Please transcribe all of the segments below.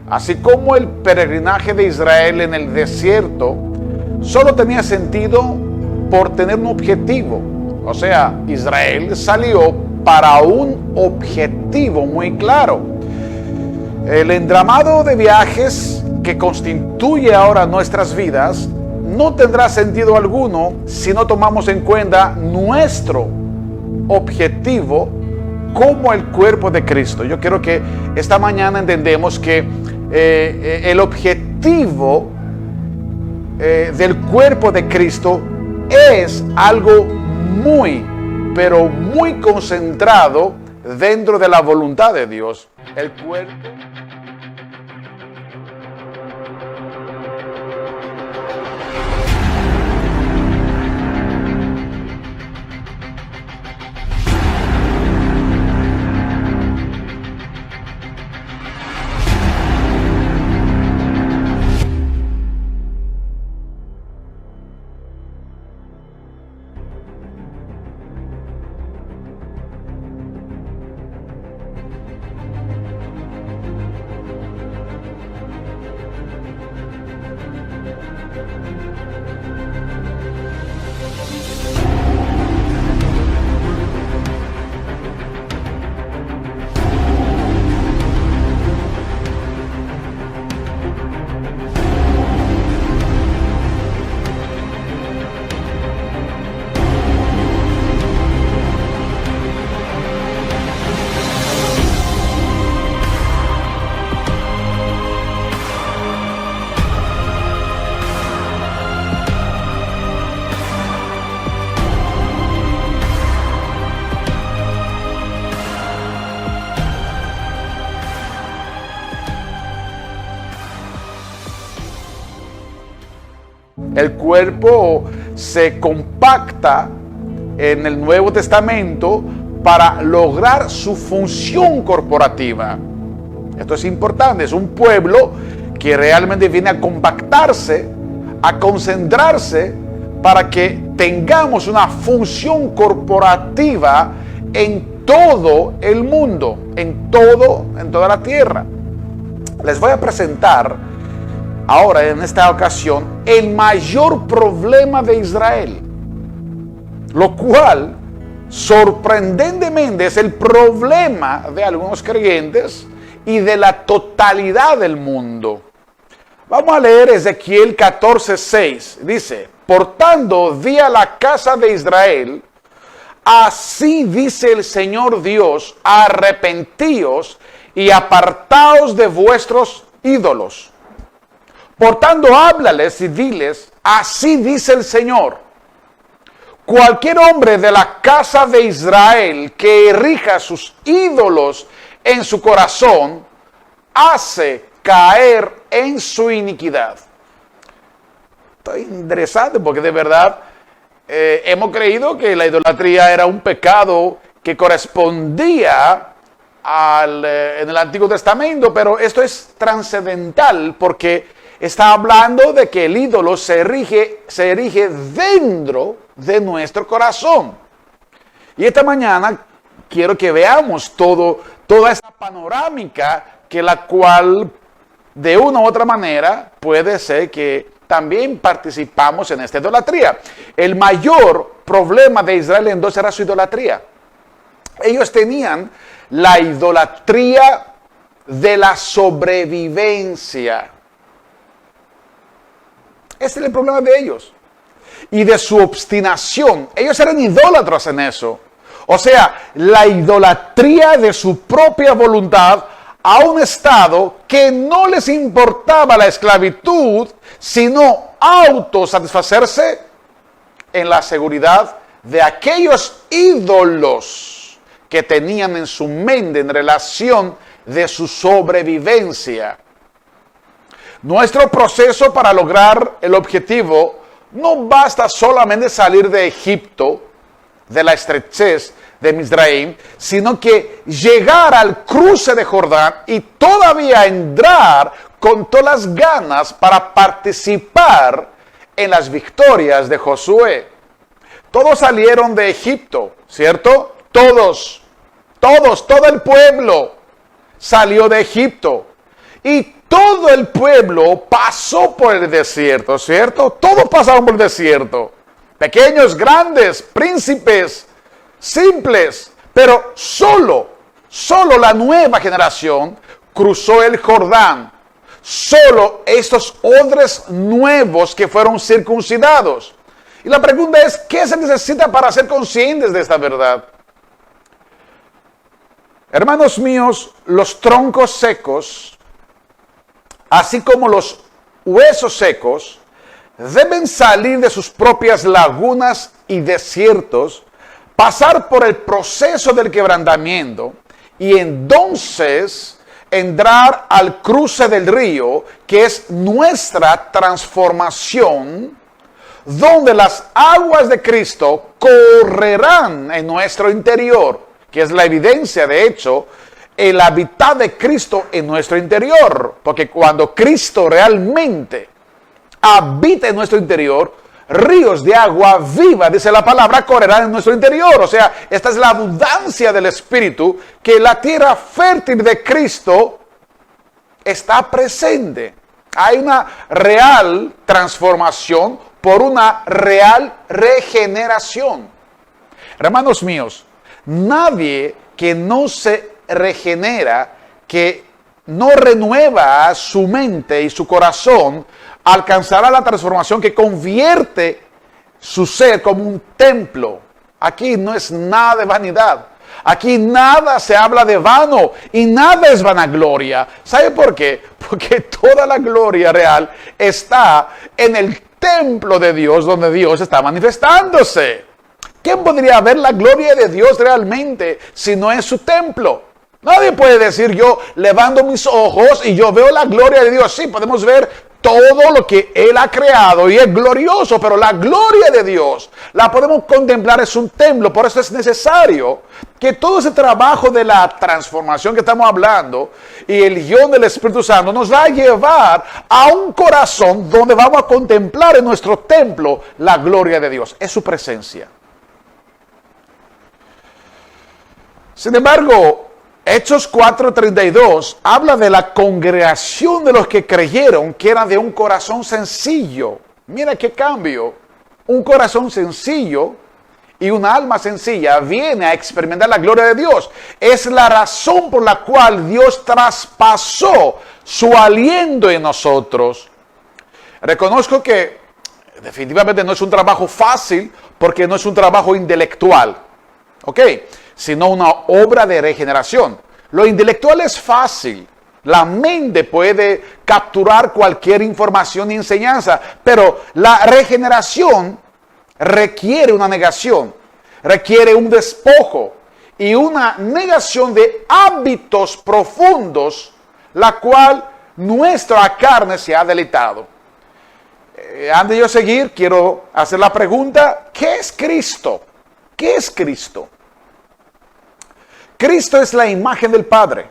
Así como el peregrinaje de Israel en el desierto solo tenía sentido por tener un objetivo. O sea, Israel salió para un objetivo muy claro. El entramado de viajes que constituye ahora nuestras vidas no tendrá sentido alguno si no tomamos en cuenta nuestro objetivo como el cuerpo de Cristo. Yo quiero que esta mañana entendemos que el objetivo del cuerpo de Cristo es algo muy, pero muy concentrado dentro de la voluntad de Dios. El cuerpo. El cuerpo se compacta en el Nuevo Testamento para lograr su función corporativa. Esto es importante, es un pueblo que realmente viene a compactarse, a concentrarse para que tengamos una función corporativa en todo el mundo, en toda la tierra. Les voy a presentar ahora, en esta ocasión, el mayor problema de Israel, lo cual sorprendentemente es el problema de algunos creyentes y de la totalidad del mundo. Vamos a leer Ezequiel 14:6. Dice: por tanto, di a la casa de Israel, así dice el Señor Dios, arrepentíos y apartaos de vuestros ídolos. Por tanto, háblales y diles, así dice el Señor: cualquier hombre de la casa de Israel que erija sus ídolos en su corazón, hace caer en su iniquidad. Esto es interesante porque de verdad hemos creído que la idolatría era un pecado que correspondía en el Antiguo Testamento, pero esto es trascendental porque está hablando de que el ídolo se erige dentro de nuestro corazón. Y esta mañana quiero que veamos toda esta panorámica que la cual de una u otra manera puede ser que también participamos en esta idolatría. El mayor problema de Israel entonces era su idolatría. Ellos tenían la idolatría de la sobrevivencia. Ese es el problema de ellos. Y de su obstinación. Ellos eran idólatras en eso. O sea, la idolatría de su propia voluntad a un estado que no les importaba la esclavitud, sino autosatisfacerse en la seguridad de aquellos ídolos que tenían en su mente en relación de su sobrevivencia. Nuestro proceso para lograr el objetivo no basta solamente salir de Egipto, de la estrechez de Misraim, sino que llegar al cruce de Jordán y todavía entrar con todas las ganas para participar en las victorias de Josué. Todos salieron de Egipto, ¿cierto? Todo el pueblo salió de Egipto. Y todo el pueblo pasó por el desierto, ¿cierto? Todos pasaron por el desierto. Pequeños, grandes, príncipes, simples. Pero solo la nueva generación cruzó el Jordán. Solo estos odres nuevos que fueron circuncidados. Y la pregunta es, ¿qué se necesita para ser conscientes de esta verdad? Hermanos míos, los troncos secos, así como los huesos secos, deben salir de sus propias lagunas y desiertos, pasar por el proceso del quebrantamiento y entonces entrar al cruce del río, que es nuestra transformación, donde las aguas de Cristo correrán en nuestro interior, que es la evidencia, de hecho, el habitar de Cristo en nuestro interior. Porque cuando Cristo realmente habita en nuestro interior, ríos de agua viva, dice la palabra, correrán en nuestro interior. O sea, esta es la abundancia del Espíritu, que la tierra fértil de Cristo está presente. Hay una real transformación por una real regeneración. Hermanos míos, nadie que no se regenera, que no renueva su mente y su corazón, alcanzará la transformación que convierte su ser como un templo. Aquí no es nada de vanidad. Aquí nada se habla de vano y nada es vanagloria. ¿Sabe por qué? Porque toda la gloria real está en el templo de Dios, donde Dios está manifestándose. ¿Quién podría ver la gloria de Dios realmente si no es su templo? Nadie puede decir, yo levanto mis ojos y yo veo la gloria de Dios. Sí, podemos ver todo lo que Él ha creado y es glorioso, pero la gloria de Dios la podemos contemplar, es un templo. Por eso es necesario que todo ese trabajo de la transformación que estamos hablando y el guión del Espíritu Santo nos va a llevar a un corazón donde vamos a contemplar en nuestro templo la gloria de Dios, es su presencia. Sin embargo, Hechos 4:32 habla de la congregación de los que creyeron, que era de un corazón sencillo. Mira qué cambio. Un corazón sencillo y una alma sencilla viene a experimentar la gloria de Dios. Es la razón por la cual Dios traspasó su aliento en nosotros. Reconozco que definitivamente no es un trabajo fácil, porque no es un trabajo intelectual. ¿Ok? Sino una obra de regeneración. Lo intelectual es fácil. La mente puede capturar cualquier información y enseñanza, pero la regeneración requiere una negación, requiere un despojo y una negación de hábitos profundos, la cual nuestra carne se ha deleitado. Antes de yo seguir, quiero hacer la pregunta, ¿qué es Cristo? ¿Qué es Cristo? Cristo es la imagen del Padre,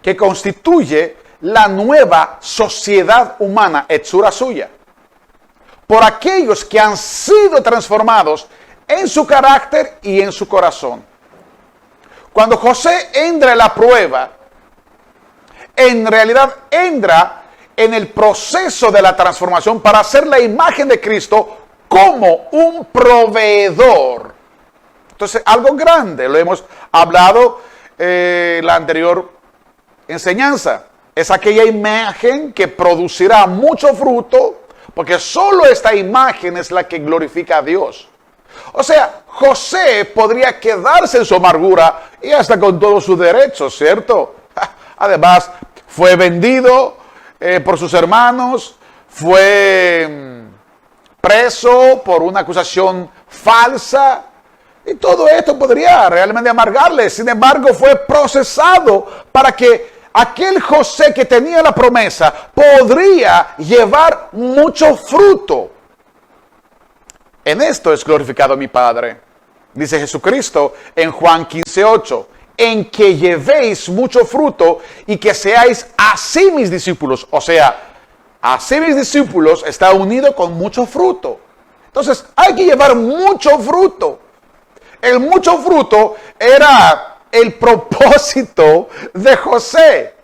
que constituye la nueva sociedad humana, hechura suya, por aquellos que han sido transformados en su carácter y en su corazón. Cuando José entra en la prueba, en realidad entra en el proceso de la transformación para hacer la imagen de Cristo como un proveedor. Entonces, algo grande, lo hemos hablado en la anterior enseñanza. Es aquella imagen que producirá mucho fruto, porque solo esta imagen es la que glorifica a Dios. O sea, José podría quedarse en su amargura y hasta con todos sus derechos, ¿cierto? Además, fue vendido por sus hermanos, fue preso por una acusación falsa. Y todo esto podría realmente amargarle. Sin embargo, fue procesado para que aquel José que tenía la promesa podría llevar mucho fruto. En esto es glorificado mi Padre, dice Jesucristo en Juan 15:8, en que llevéis mucho fruto y que seáis así mis discípulos. O sea, así mis discípulos está unido con mucho fruto. Entonces, hay que llevar mucho fruto. El mucho fruto era el propósito de José.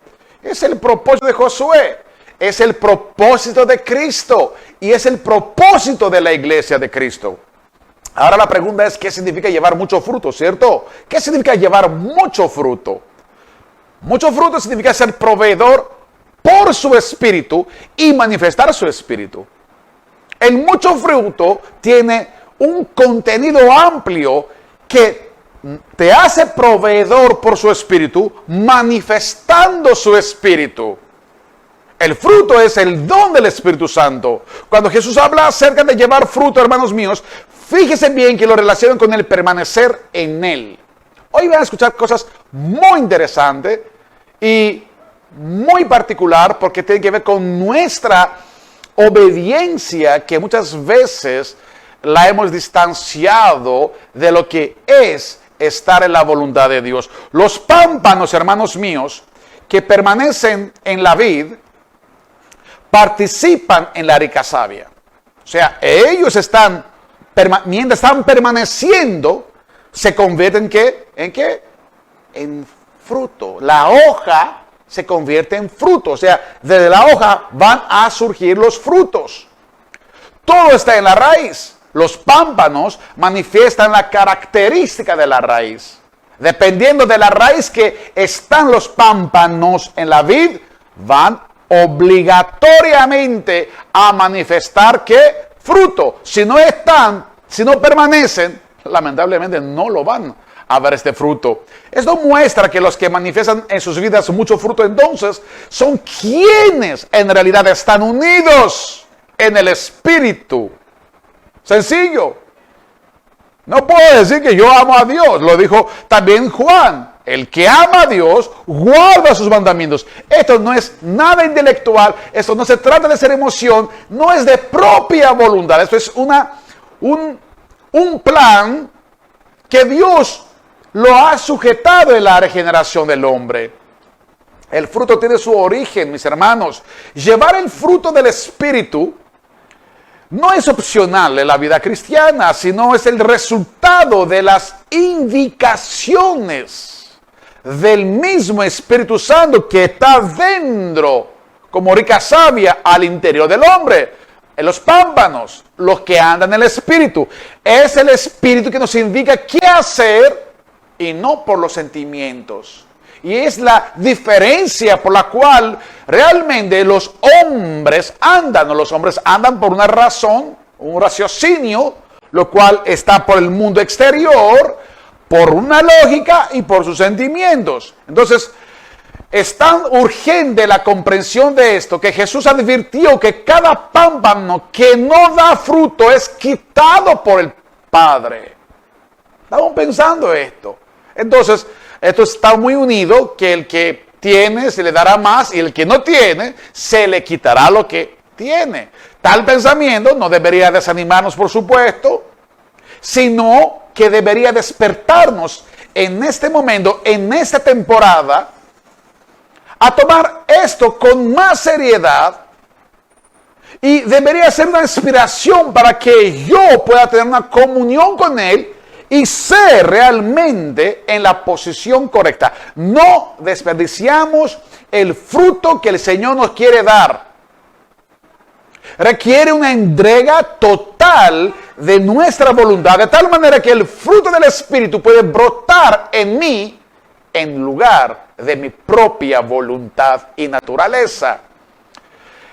Es el propósito de Josué, es el propósito de Cristo y es el propósito de la iglesia de Cristo. Ahora la pregunta es, ¿qué significa llevar mucho fruto, cierto? ¿Qué significa llevar mucho fruto? Mucho fruto significa ser proveedor por su espíritu y manifestar su espíritu. El mucho fruto tiene un contenido amplio que te hace proveedor por su espíritu, manifestando su espíritu. El fruto es el don del Espíritu Santo. Cuando Jesús habla acerca de llevar fruto, hermanos míos, fíjese bien que lo relacionan con el permanecer en Él. Hoy van a escuchar cosas muy interesantes y muy particular porque tiene que ver con nuestra obediencia, que muchas veces la hemos distanciado de lo que es estar en la voluntad de Dios. Los pámpanos, hermanos míos, que permanecen en la vid, participan en la rica savia. O sea, ellos mientras están permaneciendo, se convierten ¿en qué? En fruto. La hoja se convierte en fruto. O sea, desde la hoja van a surgir los frutos. Todo está en la raíz. Los pámpanos manifiestan la característica de la raíz. Dependiendo de la raíz que están los pámpanos en la vid, van obligatoriamente a manifestar ¿qué? Fruto. Si no permanecen, lamentablemente no lo van a ver este fruto. Esto muestra que los que manifiestan en sus vidas mucho fruto, entonces, son quienes en realidad están unidos en el Espíritu. Sencillo. No puedo decir que yo amo a Dios. Lo dijo también Juan. El que ama a Dios guarda sus mandamientos. Esto no es nada intelectual. Esto no se trata de ser emoción. No es de propia voluntad. Esto es un plan que Dios lo ha sujetado en la regeneración del hombre. El fruto tiene su origen, mis hermanos. Llevar el fruto del Espíritu no es opcional en la vida cristiana, sino es el resultado de las indicaciones del mismo Espíritu Santo que está dentro, como rica savia, al interior del hombre. En los pámpanos, los que andan en el Espíritu. Es el Espíritu que nos indica qué hacer y no por los sentimientos. Y es la diferencia por la cual realmente los hombres andan por una razón, un raciocinio, lo cual está por el mundo exterior, por una lógica y por sus sentimientos. Entonces, es tan urgente la comprensión de esto que Jesús advirtió que cada pámpano que no da fruto es quitado por el Padre. Estamos pensando esto. Entonces, esto está muy unido, que el que tiene se le dará más y el que no tiene se le quitará lo que tiene. Tal pensamiento no debería desanimarnos, por supuesto, sino que debería despertarnos en este momento, en esta temporada, a tomar esto con más seriedad, y debería ser una inspiración para que yo pueda tener una comunión con Él y ser realmente en la posición correcta. No desperdiciamos el fruto que el Señor nos quiere dar. Requiere una entrega total de nuestra voluntad, de tal manera que el fruto del Espíritu puede brotar en mí en lugar de mi propia voluntad y naturaleza.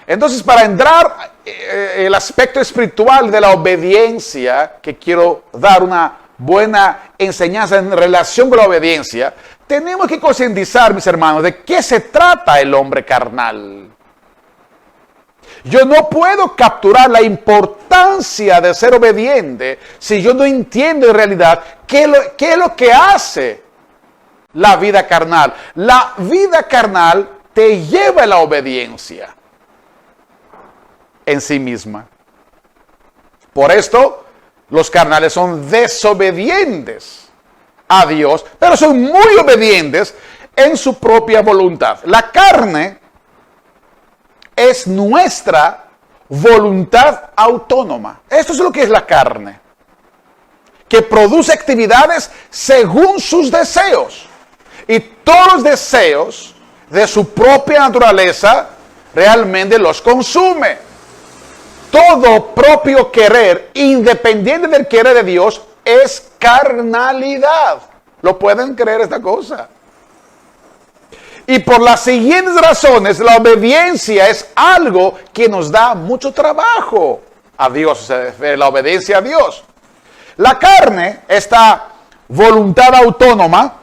Entonces, para entrar el aspecto espiritual de la obediencia, que quiero dar una buena enseñanza en relación con la obediencia, tenemos que concientizar, mis hermanos, de qué se trata el hombre carnal. Yo no puedo capturar la importancia de ser obediente si yo no entiendo en realidad qué es lo que hace la vida carnal. La vida carnal te lleva a la obediencia en sí misma. Por esto, los carnales son desobedientes a Dios, pero son muy obedientes en su propia voluntad. La carne es nuestra voluntad autónoma. Esto es lo que es la carne, que produce actividades según sus deseos. Y todos los deseos de su propia naturaleza realmente los consume. Todo propio querer, independiente del querer de Dios, es carnalidad. ¿Lo pueden creer esta cosa? Y por las siguientes razones, la obediencia es algo que nos da mucho trabajo a Dios, o sea, la obediencia a Dios. La carne, esta voluntad autónoma,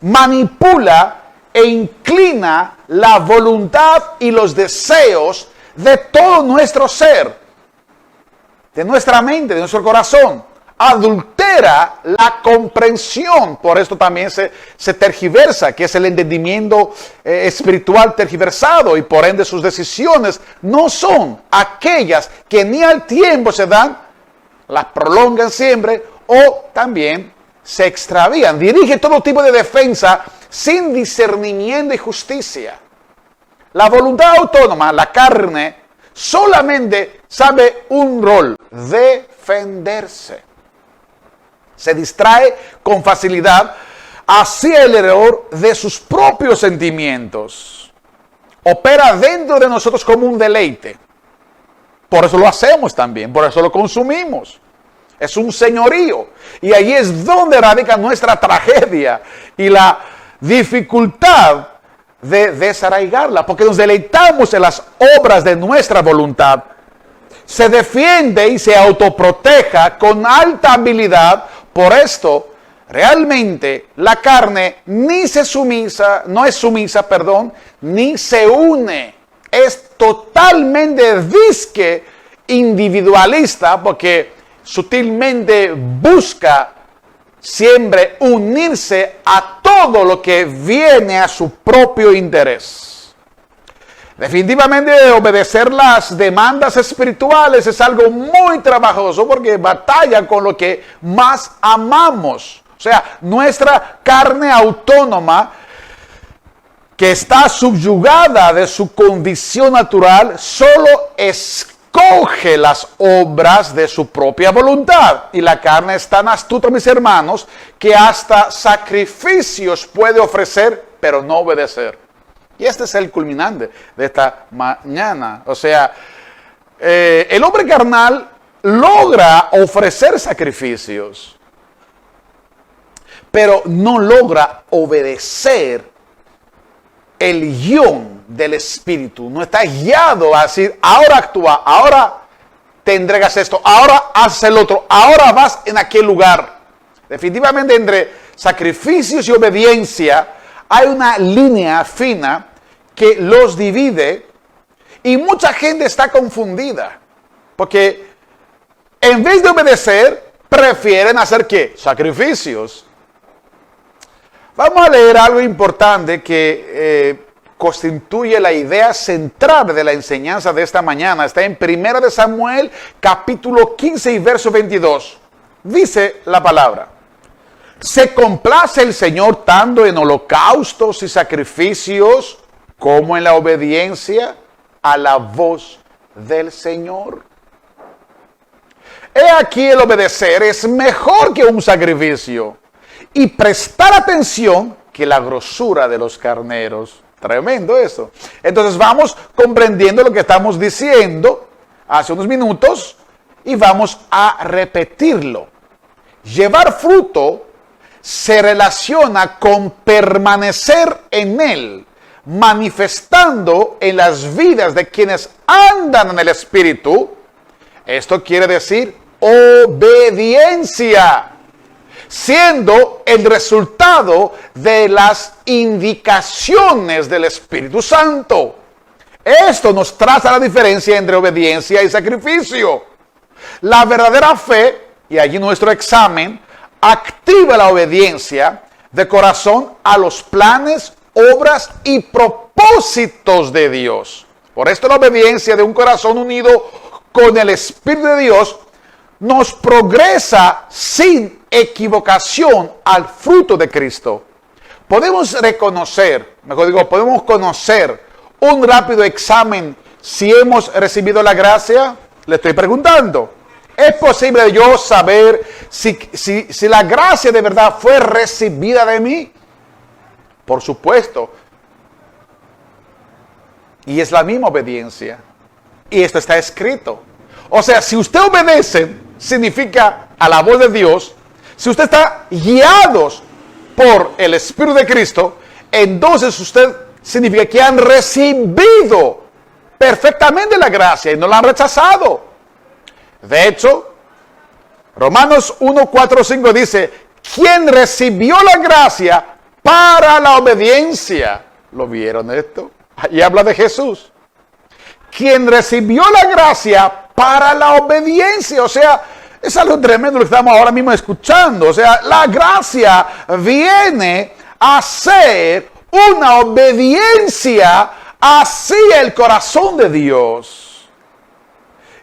manipula e inclina la voluntad y los deseos de todo nuestro ser, de nuestra mente, de nuestro corazón. Adultera la comprensión, por esto también se tergiversa, que es el entendimiento espiritual tergiversado, y por ende sus decisiones no son aquellas que ni al tiempo se dan, las prolongan siempre, o también se extravían. Dirige todo tipo de defensa sin discernimiento y justicia. La voluntad autónoma, la carne, solamente sabe un rol: defenderse. Se distrae con facilidad hacia el error de sus propios sentimientos. Opera dentro de nosotros como un deleite. Por eso lo hacemos también, por eso lo consumimos. Es un señorío. Y ahí es donde radica nuestra tragedia y la dificultad de desarraigarla, porque nos deleitamos en las obras de nuestra voluntad. Se defiende y se autoproteja con alta habilidad. Por esto, realmente la carne no es sumisa, ni se une. Es totalmente disque individualista, porque sutilmente busca siempre unirse a todo lo que viene a su propio interés. Definitivamente obedecer las demandas espirituales es algo muy trabajoso, porque batalla con lo que más amamos. O sea, nuestra carne autónoma, que está subyugada de su condición natural, solo escoge las obras de su propia voluntad. Y la carne es tan astuta, mis hermanos, que hasta sacrificios puede ofrecer, pero no obedecer. Y este es el culminante de esta mañana. O sea, el hombre carnal logra ofrecer sacrificios, pero no logra obedecer el guión del Espíritu. No está guiado a decir: ahora actúa, ahora te entregas esto, ahora haces el otro, ahora vas en aquel lugar. Definitivamente entre sacrificios y obediencia hay una línea fina que los divide, y mucha gente está confundida, porque en vez de obedecer, prefieren hacer ¿qué? Sacrificios. Vamos a leer algo importante que constituye la idea central de la enseñanza de esta mañana. Está en 1 de Samuel, capítulo 15 y verso 22. Dice la palabra: ¿se complace el Señor tanto en holocaustos y sacrificios como en la obediencia a la voz del Señor? He aquí, el obedecer es mejor que un sacrificio, y prestar atención que la grosura de los carneros. Tremendo eso. Entonces vamos comprendiendo lo que estamos diciendo hace unos minutos y vamos a repetirlo. Llevar fruto se relaciona con permanecer en él, manifestando en las vidas de quienes andan en el Espíritu. Esto quiere decir obediencia, siendo el resultado de las indicaciones del Espíritu Santo. Esto nos traza la diferencia entre obediencia y sacrificio. La verdadera fe, y allí nuestro examen, activa la obediencia de corazón a los planes, obras y propósitos de Dios. Por esto la obediencia de un corazón unido con el Espíritu de Dios nos progresa sin equivocación al fruto de Cristo. Podemos podemos conocer un rápido examen si hemos recibido la gracia. Le estoy preguntando: ¿es posible yo saber si la gracia de verdad fue recibida de mí? Por supuesto. Y es la misma obediencia. Y esto está escrito. O sea, si usted obedece, significa a la voz de Dios. Si usted está guiado por el Espíritu de Cristo, entonces usted significa que han recibido perfectamente la gracia y no la han rechazado. De hecho, Romanos 1, 4, 5 dice, ¿quién recibió la gracia para la obediencia? ¿Lo vieron esto? Ahí habla de Jesús. Quien recibió la gracia para la obediencia. O sea, es algo tremendo lo que estamos ahora mismo escuchando. O sea, la gracia viene a ser una obediencia hacia el corazón de Dios.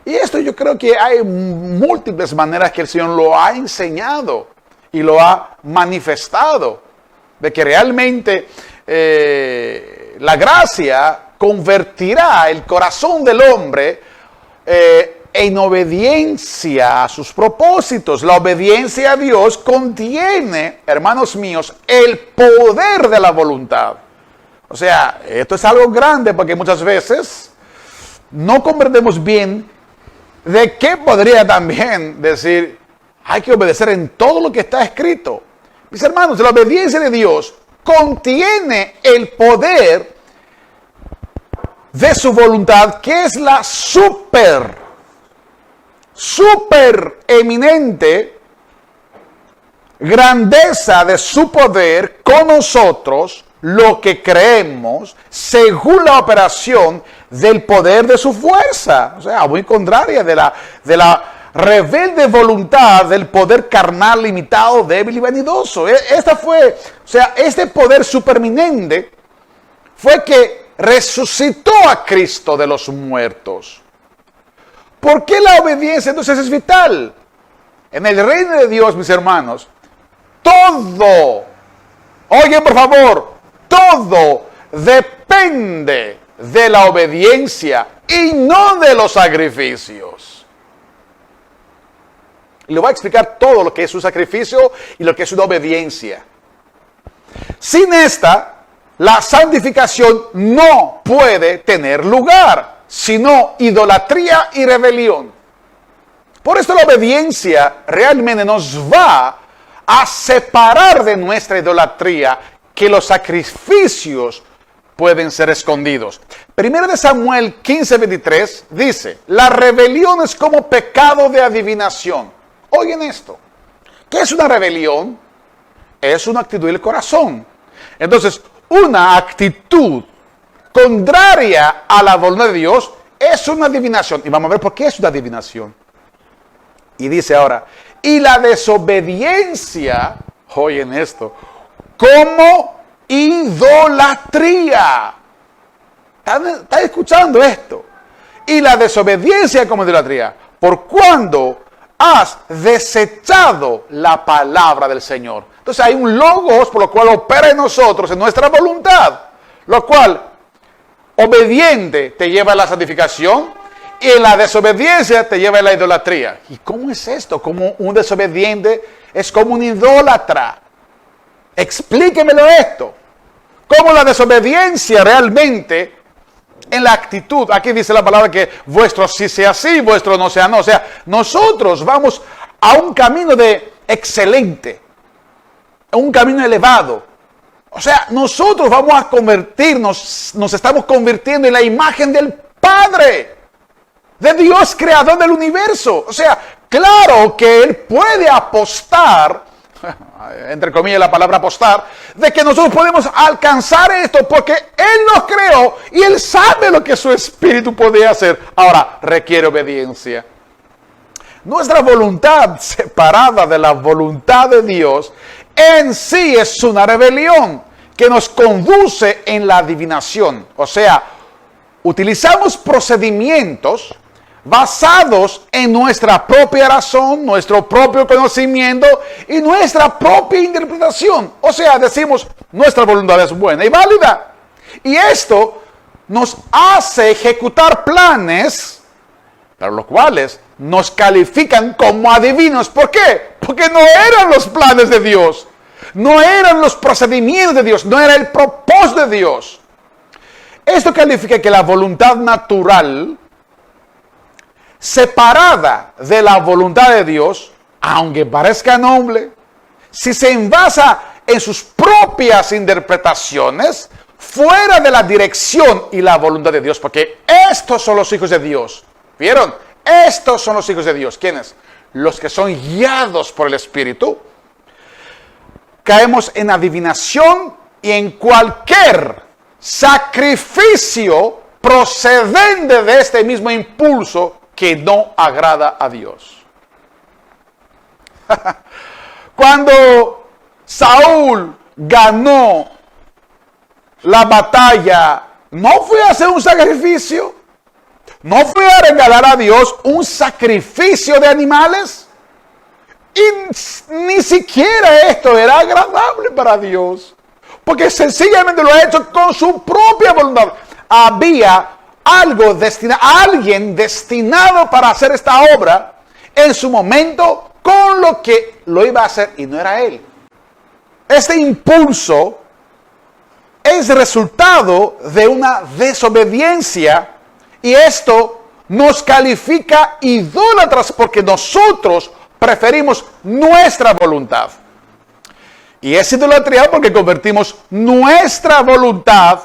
Y esto yo creo que hay múltiples maneras que el Señor lo ha enseñado y lo ha manifestado. De que realmente la gracia convertirá el corazón del hombre en obediencia a sus propósitos. La obediencia a Dios contiene, hermanos míos, el poder de la voluntad. O sea, esto es algo grande porque muchas veces no comprendemos bien de qué podría también decir, hay que obedecer en todo lo que está escrito. Mis hermanos, la obediencia de Dios contiene el poder de su voluntad, que es la super eminente grandeza de su poder con nosotros, lo que creemos, según la operación del poder de su fuerza. O sea, muy contraria de la rebelde voluntad del poder carnal, limitado, débil y vanidoso. Este poder supereminente fue que resucitó a Cristo de los muertos. ¿Por qué la obediencia entonces es vital? En el reino de Dios, mis hermanos, todo, oigan por favor, todo depende de la obediencia y no de los sacrificios. Y le voy a explicar todo lo que es un sacrificio y lo que es una obediencia. Sin esta, la santificación no puede tener lugar, sino idolatría y rebelión. Por esto la obediencia realmente nos va a separar de nuestra idolatría, que los sacrificios pueden ser escondidos. Primero de Samuel 15:23 dice, la rebelión es como pecado de adivinación. Oigan esto. ¿Qué es una rebelión? Es una actitud del corazón. Entonces, una actitud contraria a la voluntad de Dios es una adivinación. Y vamos a ver por qué es una adivinación. Y dice ahora, y la desobediencia, oigan esto, como idolatría. ¿Están escuchando esto? Y la desobediencia como idolatría, por cuando has desechado la palabra del Señor. Entonces hay un logos por lo cual opera en nosotros, en nuestra voluntad, lo cual obediente te lleva a la santificación y en la desobediencia te lleva a la idolatría. ¿Y cómo es esto? ¿Cómo un desobediente es como un idólatra? Explíquemelo esto. ¿Cómo la desobediencia realmente en la actitud? Aquí dice la palabra que vuestro sí sea sí, vuestro no sea no. O sea, nosotros vamos a un camino de excelente, a un camino elevado. O sea, nosotros vamos a convertirnos, nos estamos convirtiendo en la imagen del Padre, de Dios creador del universo. O sea, claro que Él puede apostar, entre comillas la palabra apostar, de que nosotros podemos alcanzar esto porque Él nos creó y Él sabe lo que su espíritu puede hacer. Ahora, requiere obediencia. Nuestra voluntad separada de la voluntad de Dios en sí es una rebelión que nos conduce en la adivinación. O sea, utilizamos procedimientos basados en nuestra propia razón, nuestro propio conocimiento y nuestra propia interpretación. O sea, decimos, nuestra voluntad es buena y válida. Y esto nos hace ejecutar planes, para los cuales nos califican como adivinos. ¿Por qué? Porque no eran los planes de Dios, no eran los procedimientos de Dios, no era el propósito de Dios. Esto califica que la voluntad natural, separada de la voluntad de Dios, aunque parezca noble, si se envasa en sus propias interpretaciones, fuera de la dirección y la voluntad de Dios, porque estos son los hijos de Dios. ¿Vieron? Estos son los hijos de Dios. ¿Quiénes? Los que son guiados por el Espíritu. Caemos en adivinación y en cualquier sacrificio procedente de este mismo impulso que no agrada a Dios. Cuando Saúl ganó la batalla, no fue a hacer un sacrificio, no fue a regalar a Dios un sacrificio de animales, y ni siquiera esto era agradable para Dios, porque sencillamente lo ha hecho con su propia voluntad. Había algo destinado, alguien destinado para hacer esta obra en su momento, con lo que lo iba a hacer, y no era él. Este impulso es resultado de una desobediencia, y esto nos califica idólatras porque nosotros preferimos nuestra voluntad. Y es idolatría porque convertimos nuestra voluntad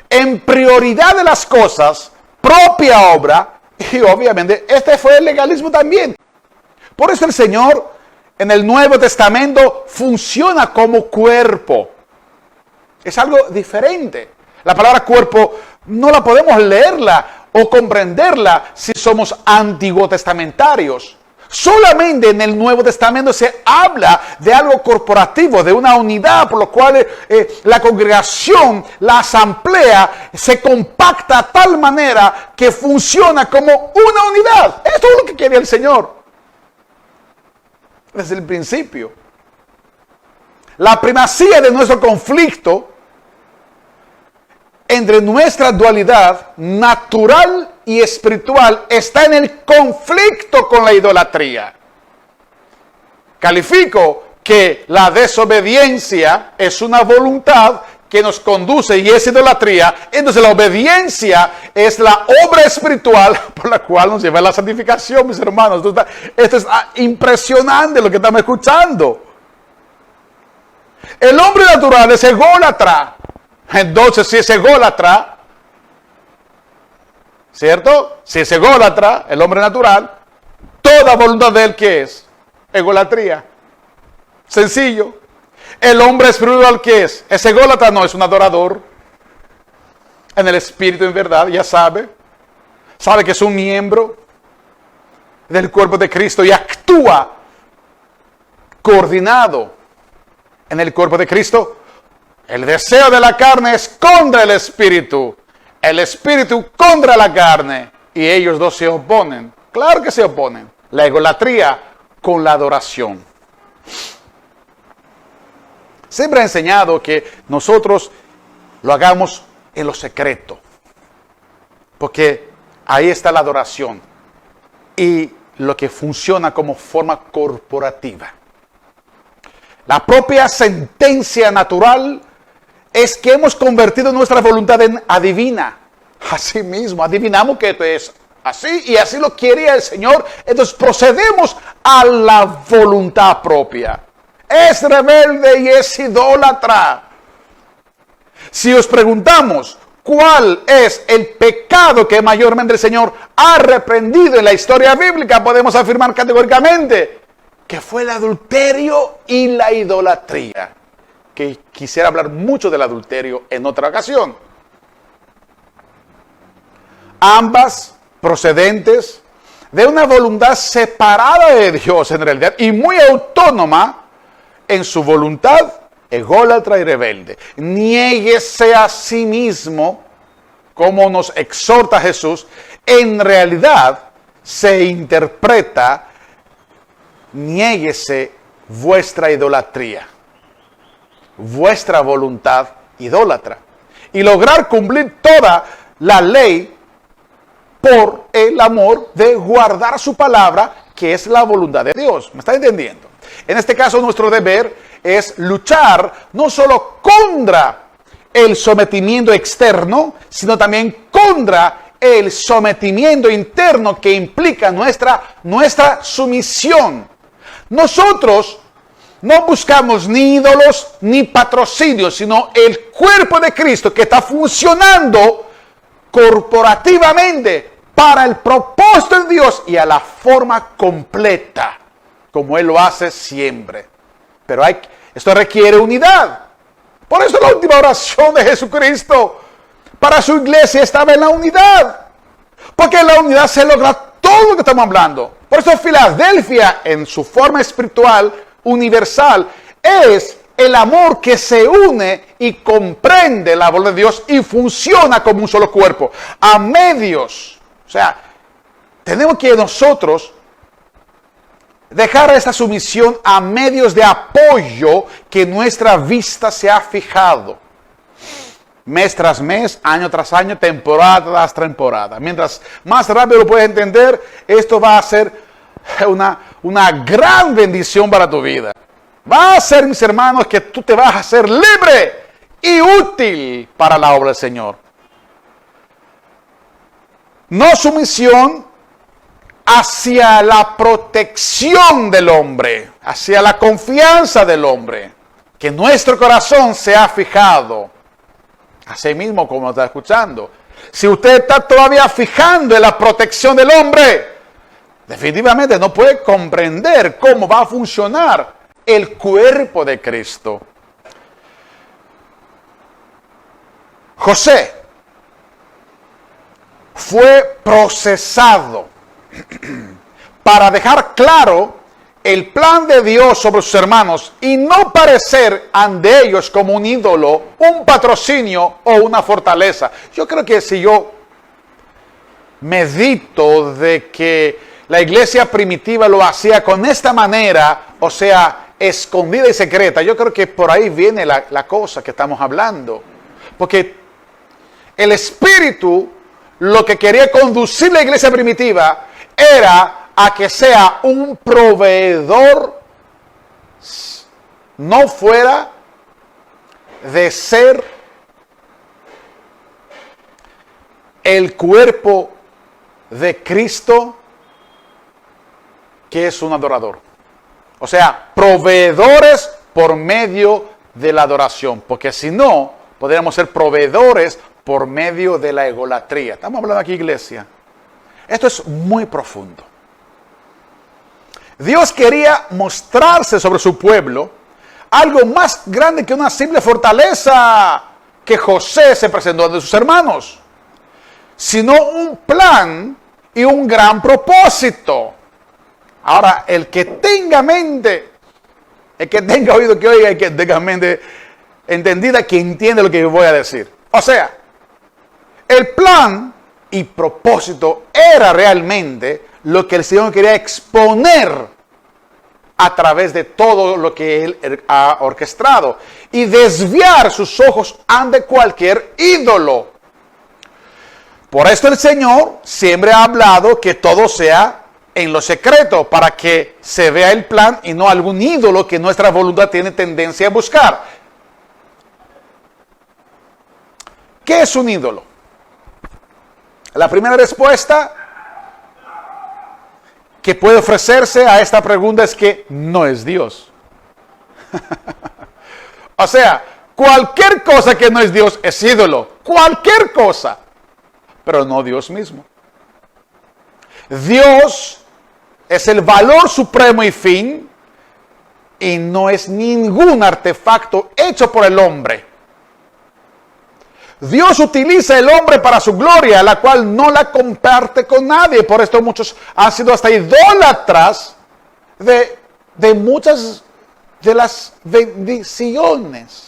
en prioridad de las cosas, propia obra, y obviamente este fue el legalismo también. Por eso el Señor en el Nuevo Testamento funciona como cuerpo. Es algo diferente. La palabra cuerpo no la podemos leerla o comprenderla si somos antiguo testamentarios. Solamente en el Nuevo Testamento se habla de algo corporativo, de una unidad, por lo cual la congregación, la asamblea, se compacta de tal manera que funciona como una unidad. Esto es lo que quería el Señor desde el principio. La primacía de nuestro conflicto entre nuestra dualidad natural y espiritual está en el conflicto con la idolatría. Califico que la desobediencia es una voluntad que nos conduce y es idolatría. Entonces la obediencia es la obra espiritual por la cual nos lleva a la santificación, mis hermanos. Esto es impresionante lo que estamos escuchando. El hombre natural es ególatra. Entonces, si es ególatra, ¿cierto? Si es ególatra, el hombre natural, toda voluntad de él, ¿qué es? Egolatría. Sencillo. El hombre espiritual, ¿qué es? Es ególatra, no, es un adorador. En el espíritu, en verdad, ya sabe. Sabe que es un miembro del cuerpo de Cristo y actúa coordinado en el cuerpo de Cristo. El deseo de la carne es contra el espíritu contra la carne, y ellos dos se oponen. Claro que se oponen. La egolatría con la adoración. Siempre he enseñado que nosotros lo hagamos en lo secreto, porque ahí está la adoración y lo que funciona como forma corporativa. La propia sentencia natural es que hemos convertido nuestra voluntad en adivina. Así mismo, adivinamos que esto es así y así lo quería el Señor. Entonces procedemos a la voluntad propia. Es rebelde y es idólatra. Si os preguntamos cuál es el pecado que mayormente el Señor ha reprendido en la historia bíblica, podemos afirmar categóricamente que fue el adulterio y la idolatría. Que quisiera hablar mucho del adulterio en otra ocasión. Ambas procedentes de una voluntad separada de Dios en realidad y muy autónoma en su voluntad, ególatra y rebelde. Niéguese a sí mismo, como nos exhorta Jesús, en realidad se interpreta, niéguese vuestra idolatría, vuestra voluntad idólatra, y lograr cumplir toda la ley por el amor de guardar su palabra, que es la voluntad de Dios. ¿Me está entendiendo? En este caso, nuestro deber es luchar no solo contra el sometimiento externo, sino también contra el sometimiento interno que implica nuestra sumisión. Nosotros no buscamos ni ídolos ni patrocinios, sino el cuerpo de Cristo que está funcionando corporativamente para el propósito de Dios y a la forma completa, como Él lo hace siempre. Pero esto requiere unidad. Por eso la última oración de Jesucristo para su iglesia estaba en la unidad. Porque en la unidad se logra todo lo que estamos hablando. Por eso Filadelfia, en su forma espiritual universal, es el amor que se une y comprende la voluntad de Dios y funciona como un solo cuerpo. A medios. O sea, tenemos que nosotros dejar esta sumisión a medios de apoyo que nuestra vista se ha fijado. Mes tras mes, año tras año, temporada tras temporada. Mientras más rápido lo puedes entender, esto va a ser una gran bendición para tu vida. Va a ser, mis hermanos, que tú te vas a hacer libre y útil para la obra del Señor. No sumisión hacia la protección del hombre, hacia la confianza del hombre, que nuestro corazón se ha fijado. Así mismo como está escuchando. Si usted está todavía fijando en la protección del hombre, definitivamente no puede comprender cómo va a funcionar el cuerpo de Cristo. José fue procesado para dejar claro el plan de Dios sobre sus hermanos y no parecer ante ellos como un ídolo, un patrocinio o una fortaleza. Yo creo que si yo medito de que la iglesia primitiva lo hacía con esta manera, o sea, escondida y secreta, yo creo que por ahí viene la cosa que estamos hablando. Porque el Espíritu, lo que quería conducir la iglesia primitiva, era a que sea un proveedor, no fuera de ser el cuerpo de Cristo, que es un adorador. O sea, proveedores por medio de la adoración, porque si no, podríamos ser proveedores por medio de la egolatría. Estamos hablando aquí, iglesia. Esto es muy profundo. Dios quería mostrarse sobre su pueblo algo más grande que una simple fortaleza que José se presentó ante sus hermanos, sino un plan y un gran propósito. Ahora, el que tenga mente, el que tenga oído que oiga, el que tenga mente entendida, que entiende lo que voy a decir. O sea, el plan y propósito era realmente lo que el Señor quería exponer a través de todo lo que Él ha orquestado y desviar sus ojos ante cualquier ídolo. Por esto el Señor siempre ha hablado que todo sea en lo secreto, para que se vea el plan y no algún ídolo que nuestra voluntad tiene tendencia a buscar. ¿Qué es un ídolo? La primera respuesta que puede ofrecerse a esta pregunta es que no es Dios. O sea, cualquier cosa que no es Dios es ídolo. Cualquier cosa. Pero no Dios mismo. Dios es el valor supremo y fin, y no es ningún artefacto hecho por el hombre. Dios utiliza el hombre para su gloria, la cual no la comparte con nadie. Por esto muchos han sido hasta idólatras de muchas de las bendiciones.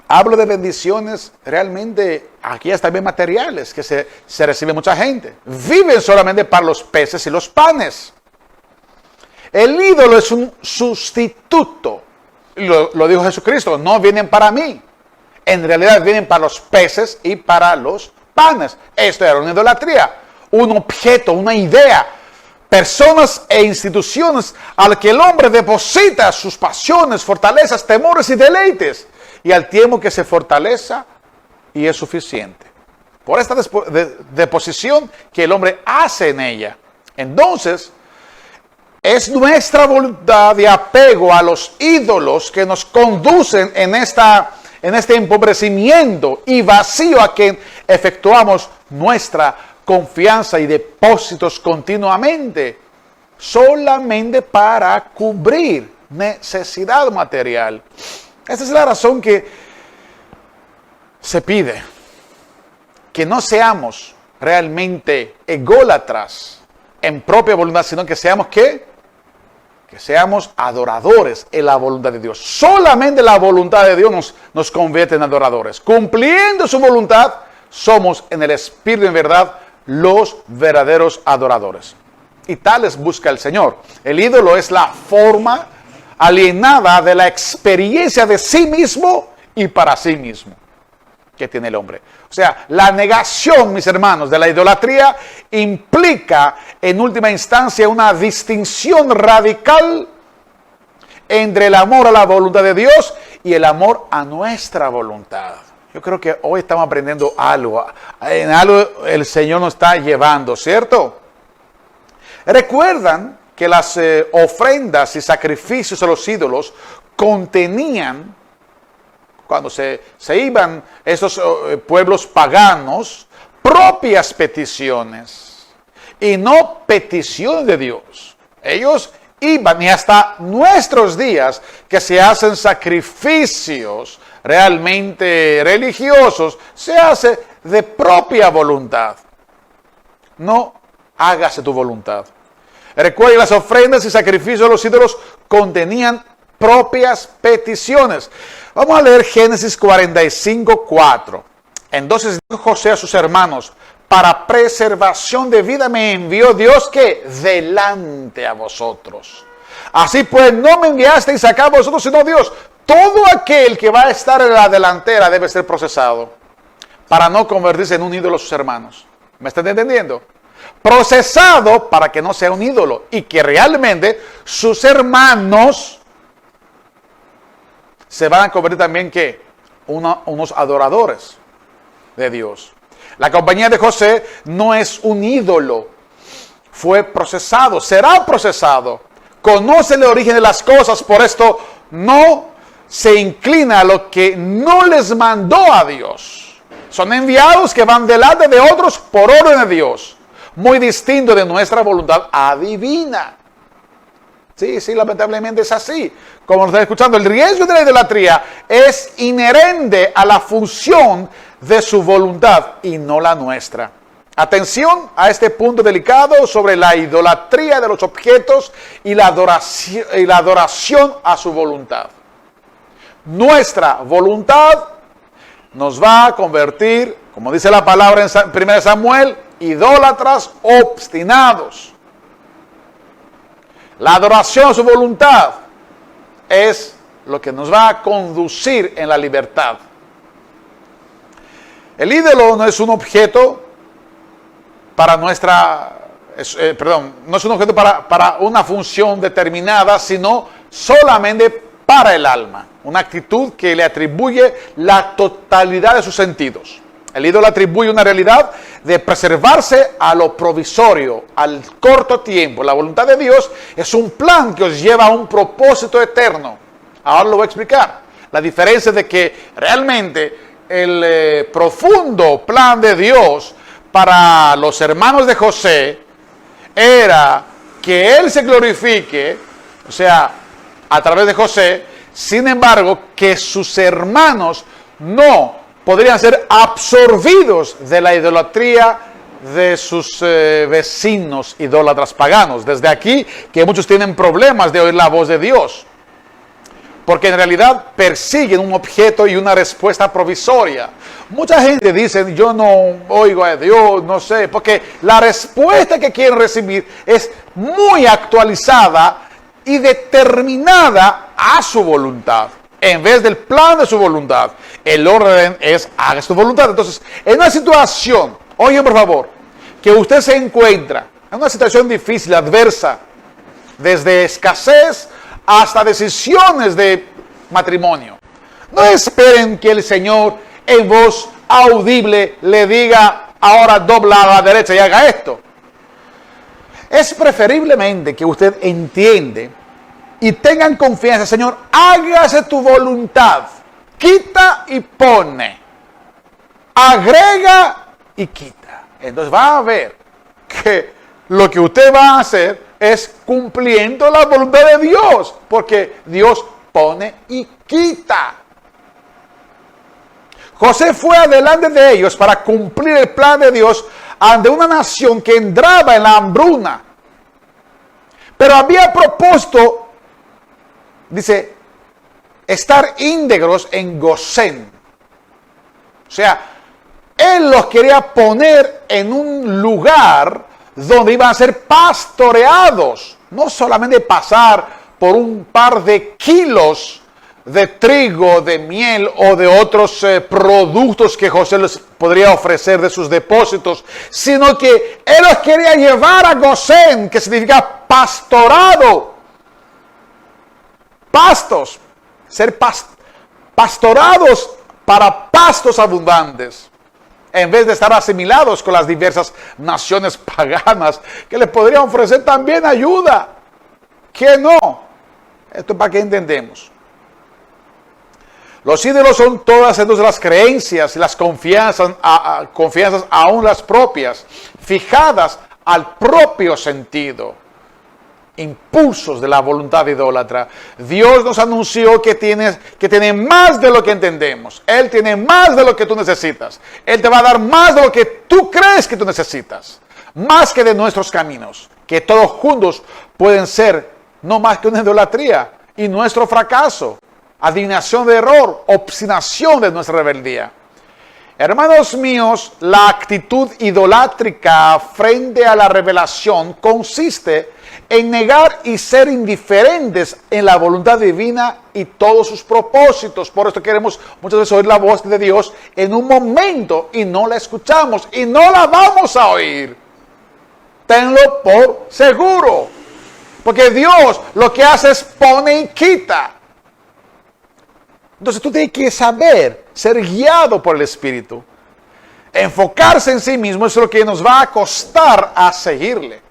Hablo de bendiciones realmente, aquí hasta bien materiales, que se recibe mucha gente. Viven solamente para los peces y los panes. El ídolo es un sustituto. Lo dijo Jesucristo, no vienen para mí. En realidad vienen para los peces y para los panes. Esto era una idolatría, un objeto, una idea. personas e instituciones a las que el hombre deposita sus pasiones, fortalezas, temores y deleites, y al tiempo que se fortaleza y es suficiente. Por esta deposición que el hombre hace en ella. Entonces, es nuestra voluntad de apego a los ídolos que nos conducen en este empobrecimiento y vacío a que efectuamos nuestra confianza y depósitos continuamente, solamente para cubrir necesidad material. Esa es la razón que se pide que no seamos realmente ególatras en propia voluntad, sino que seamos ¿qué? Que seamos adoradores en la voluntad de Dios. Solamente la voluntad de Dios nos convierte en adoradores. Cumpliendo su voluntad, somos en el espíritu en verdad los verdaderos adoradores. Y tales busca el Señor. El ídolo es la forma alienada de la experiencia de sí mismo y para sí mismo que tiene el hombre. O sea, la negación, mis hermanos, de la idolatría implica en última instancia una distinción radical entre el amor a la voluntad de Dios y el amor a nuestra voluntad. Yo creo que hoy estamos aprendiendo algo. En algo el Señor nos está llevando, ¿cierto? Recuerdan que las ofrendas y sacrificios a los ídolos contenían, cuando se iban esos pueblos paganos, propias peticiones y no peticiones de Dios. Ellos iban, y hasta nuestros días que se hacen sacrificios realmente religiosos, se hace de propia voluntad. No hágase tu voluntad. Recuerden, las ofrendas y sacrificios de los ídolos contenían propias peticiones. Vamos a leer Génesis 45:4. Entonces dijo José a sus hermanos: para preservación de vida me envió Dios que delante a vosotros. Así pues, no me enviasteis acá a vosotros, sino Dios. Todo aquel que va a estar en la delantera debe ser procesado para no convertirse en un ídolo a sus hermanos. ¿Me están entendiendo? Procesado para que no sea un ídolo y que realmente sus hermanos se van a convertir también ¿qué? Unos adoradores de Dios. La compañía de José no es un ídolo. Fue procesado, será procesado. Conoce el origen de las cosas, por esto no se inclina a lo que no les mandó a Dios. Son enviados que van delante de otros por orden de Dios. Muy distinto de nuestra voluntad adivina. Sí, lamentablemente es así. Como nos está escuchando, el riesgo de la idolatría es inherente a la función de su voluntad y no la nuestra. Atención a este punto delicado sobre la idolatría de los objetos y la adoración a su voluntad. Nuestra voluntad nos va a convertir, como dice la palabra en 1 Samuel, idólatras obstinados. La adoración a su voluntad es lo que nos va a conducir en la libertad. El ídolo no es un objeto para no es un objeto para una función determinada, sino solamente para el alma. Una actitud que le atribuye la totalidad de sus sentidos. El ídolo atribuye una realidad de preservarse a lo provisorio, al corto tiempo. La voluntad de Dios es un plan que os lleva a un propósito eterno. Ahora lo voy a explicar. La diferencia de que realmente el profundo plan de Dios para los hermanos de José era que Él se glorifique, o sea, a través de José. Sin embargo, que sus hermanos no podrían ser absorbidos de la idolatría de sus vecinos idólatras paganos. Desde aquí que muchos tienen problemas de oír la voz de Dios, porque en realidad persiguen un objeto y una respuesta provisoria. Mucha gente dice: yo no oigo a Dios, no sé, porque la respuesta que quieren recibir es muy actualizada y determinada a su voluntad, en vez del plan de su voluntad. El orden es: haga su voluntad. Entonces, en una situación, oigan por favor, que usted se encuentra en una situación difícil, adversa, desde escasez hasta decisiones de matrimonio. No esperen que el Señor en voz audible le diga, ahora dobla a la derecha y haga esto. Es preferiblemente que usted entiende y tengan confianza, Señor, hágase tu voluntad, quita y pone, agrega y quita. Entonces va a ver que lo que usted va a hacer es cumpliendo la voluntad de Dios, porque Dios pone y quita. José fue adelante de ellos para cumplir el plan de Dios ante una nación que entraba en la hambruna. Pero había propuesto, dice, estar íntegros en Gosén. O sea, él los quería poner en un lugar donde iban a ser pastoreados. No solamente pasar por un par de kilos de trigo, de miel o de otros productos que José les podría ofrecer de sus depósitos, sino que él los quería llevar a Gosén, que significa pastorado. Pastos, ser pastorados para pastos abundantes, en vez de estar asimilados con las diversas naciones paganas que les podrían ofrecer también ayuda. ¿Qué no? Esto es para que entendemos. Los ídolos son todas entonces las creencias y las confianzas, aún las propias, fijadas al propio sentido, impulsos de la voluntad idólatra. Dios nos anunció que tiene más de lo que entendemos. Él tiene más de lo que tú necesitas. Él te va a dar más de lo que tú crees que tú necesitas. Más que de nuestros caminos, que todos juntos pueden ser no más que una idolatría y nuestro fracaso. Adivinación de error, obstinación de nuestra rebeldía. Hermanos míos, la actitud idolátrica frente a la revelación consiste en negar y ser indiferentes en la voluntad divina y todos sus propósitos. Por esto queremos muchas veces oír la voz de Dios en un momento y no la escuchamos y no la vamos a oír. Tenlo por seguro. Porque Dios lo que hace es pone y quita. Entonces tú tienes que saber, ser guiado por el Espíritu. Enfocarse en sí mismo es lo que nos va a costar a seguirle.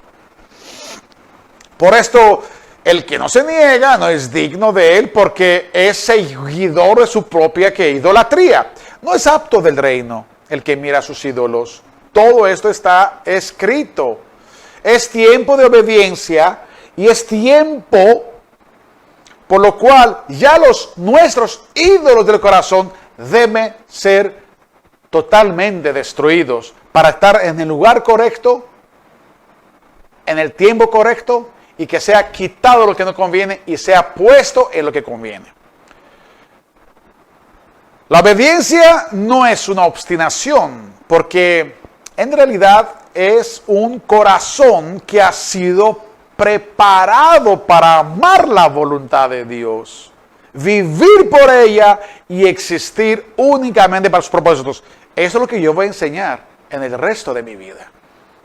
Por esto, el que no se niega no es digno de él porque es seguidor de su propia idolatría. No es apto del reino el que mira a sus ídolos. Todo esto está escrito. Es tiempo de obediencia y es tiempo por lo cual ya nuestros ídolos del corazón deben ser totalmente destruidos para estar en el lugar correcto, en el tiempo correcto y que sea quitado lo que no conviene y sea puesto en lo que conviene. La obediencia no es una obstinación porque en realidad es un corazón que ha sido preparado para amar la voluntad de Dios, vivir por ella y existir únicamente para sus propósitos. Eso es lo que yo voy a enseñar en el resto de mi vida.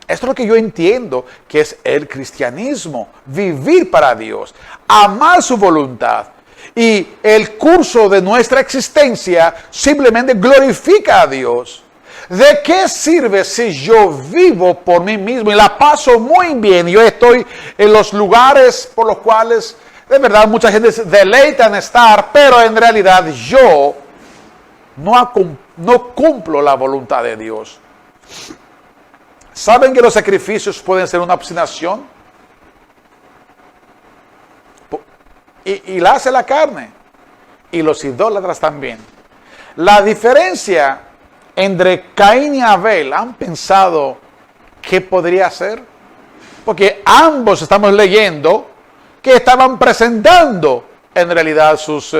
Esto es lo que yo entiendo que es el cristianismo, vivir para Dios, amar su voluntad. Y el curso de nuestra existencia simplemente glorifica a Dios. ¿De qué sirve si yo vivo por mí mismo y la paso muy bien? Yo estoy en los lugares por los cuales de verdad mucha gente se deleita en estar, pero en realidad yo no cumplo la voluntad de Dios. ¿Saben que los sacrificios pueden ser una obstinación? Y la hace la carne. Y los idólatras también. La diferencia entre Caín y Abel, ¿han pensado qué podría ser? Porque ambos estamos leyendo que estaban presentando en realidad sus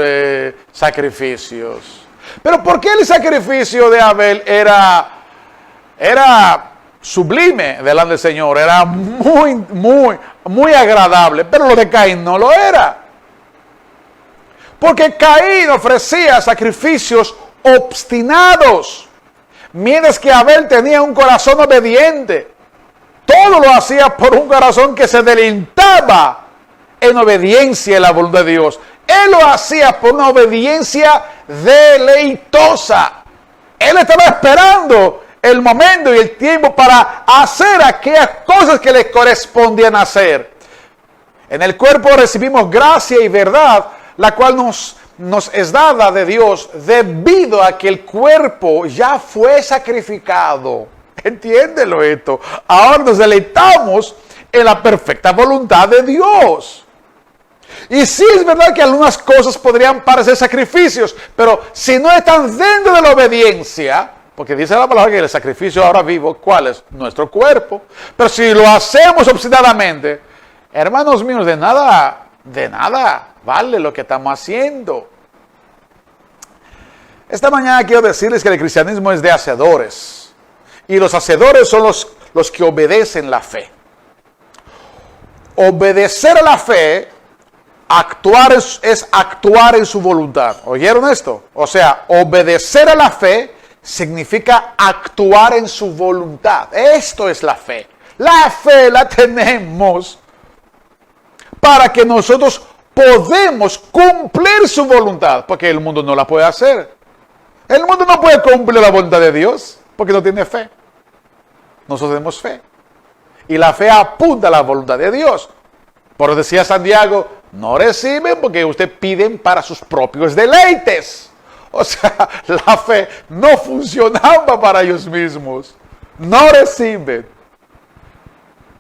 sacrificios. Pero ¿por qué el sacrificio de Abel era sublime delante del Señor? Era muy agradable, pero lo de Caín no lo era. Porque Caín ofrecía sacrificios obstinados, mientras que Abel tenía un corazón obediente. todo lo hacía por un corazón que se deleitaba en obediencia a la voluntad de Dios. Él lo hacía por una obediencia deleitosa. Él estaba esperando el momento y el tiempo para hacer aquellas cosas que le correspondían hacer. En el cuerpo recibimos gracia y verdad, la cual nos es dada de Dios debido a que el cuerpo ya fue sacrificado. Entiéndelo esto. Ahora nos deleitamos en la perfecta voluntad de Dios. Y sí es verdad que algunas cosas podrían parecer sacrificios, pero si no están dentro de la obediencia, porque dice la palabra que el sacrificio ahora vivo, ¿cuál es? Nuestro cuerpo. Pero si lo hacemos obstinadamente, hermanos míos, de nada vale lo que estamos haciendo. Esta mañana quiero decirles que el cristianismo es de hacedores. Y los hacedores son los que obedecen la fe. Obedecer a la fe, es actuar en su voluntad. ¿Oyeron esto? O sea, obedecer a la fe significa actuar en su voluntad. Esto es la fe. La fe la tenemos para que nosotros podemos cumplir su voluntad, porque el mundo no la puede hacer. El mundo no puede cumplir la voluntad de Dios porque no tiene fe. Nosotros tenemos fe. Y la fe apunta a la voluntad de Dios. Por eso decía Santiago, no reciben porque ustedes piden para sus propios deleites. O sea, la fe no funcionaba para ellos mismos. No reciben.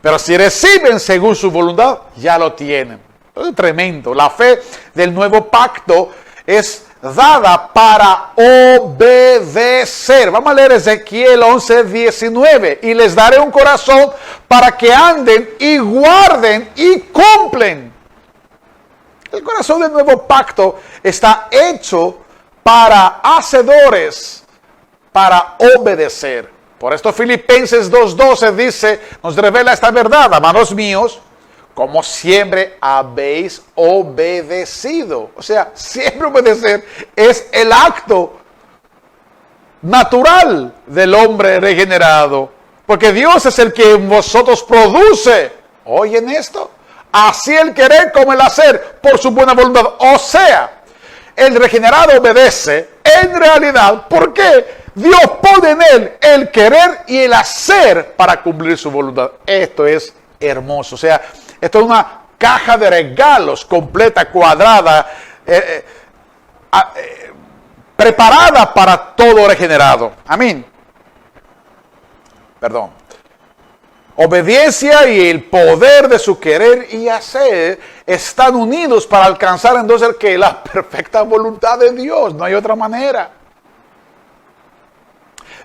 Pero si reciben según su voluntad, ya lo tienen. Es tremendo. La fe del nuevo pacto es dada para obedecer. Vamos a leer Ezequiel 11:19. Y les daré un corazón para que anden y guarden y cumplen. El corazón del nuevo pacto está hecho para hacedores, para obedecer. Por esto Filipenses 2:12 dice, nos revela esta verdad, amados míos, como siempre habéis obedecido. O sea, siempre obedecer es el acto natural del hombre regenerado. Porque Dios es el que en vosotros produce. ¿Oyen esto? Así el querer como el hacer por su buena voluntad. O sea, el regenerado obedece en realidad. ¿Por qué? Dios pone en él el querer y el hacer para cumplir su voluntad. Esto es hermoso. O sea, esto es una caja de regalos completa, cuadrada, preparada para todo regenerado. Amén. Perdón. Obediencia y el poder de su querer y hacer están unidos para alcanzar entonces que la perfecta voluntad de Dios. No hay otra manera.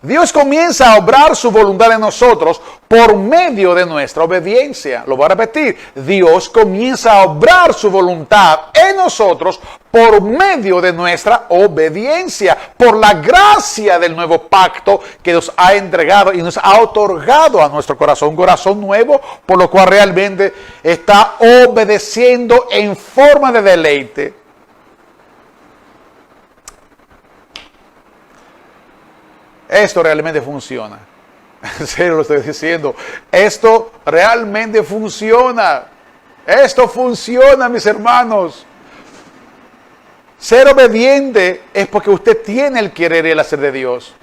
Dios comienza a obrar su voluntad en nosotros por medio de nuestra obediencia. Lo voy a repetir. Dios comienza a obrar su voluntad en nosotros por medio de nuestra obediencia. Por la gracia del nuevo pacto que nos ha entregado y nos ha otorgado a nuestro corazón. Un corazón nuevo, por lo cual realmente está obedeciendo en forma de deleite. Esto realmente funciona. En serio lo estoy diciendo. Esto realmente funciona. Esto funciona, mis hermanos. Ser obediente es porque usted tiene el querer y el hacer de Dios.